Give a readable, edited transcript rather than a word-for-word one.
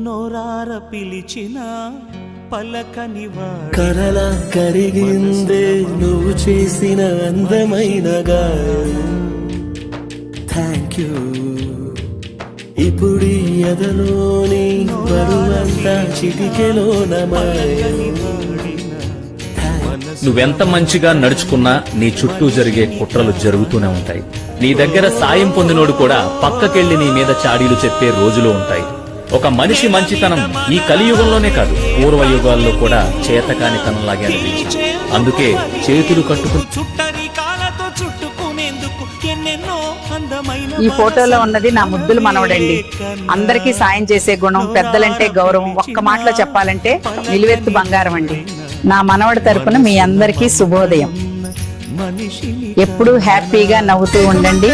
నోరార పిలిచిన పలకనివా కరలా కరిగిందే నువ్వు చేసిన అందమైన గాయం. Thank you. ఇప్పుడు ఎదలోని బరువంతా చిటికెలోన మాయం. నువ్వెంత మంచిగా నడుచుకున్నా నీ చుట్టూ జరిగే కుట్రలు జరుగుతూనే ఉంటాయి. నీ దగ్గర సాయం పొందినోడు కూడా పక్కకెళ్లి నీ మీద చాడీలు చెప్పే రోజులు ఉంటాయి. ఒక మనిషి మంచితనం ఈ కలియుగంలోనే కాదు, పూర్వయుగాల్లో కూడా చేతకానితనంలాగే అనిపించింది. అందుకే చేతులు కట్టుకుని ఈ ఫోటోలో ఉన్నది నా ముద్దులు మనవడండి. అందరికీ సాయం చేసే గుణం, పెద్దలంటే గౌరవం, ఒక్క మాటలో చెప్పాలంటే నిలువెత్తు బంగారం అండి. నా మనవడి తరపున మీ అందరికీ శుభోదయం. ఎప్పుడూ హ్యాపీగా నవ్వుతూ ఉండండి.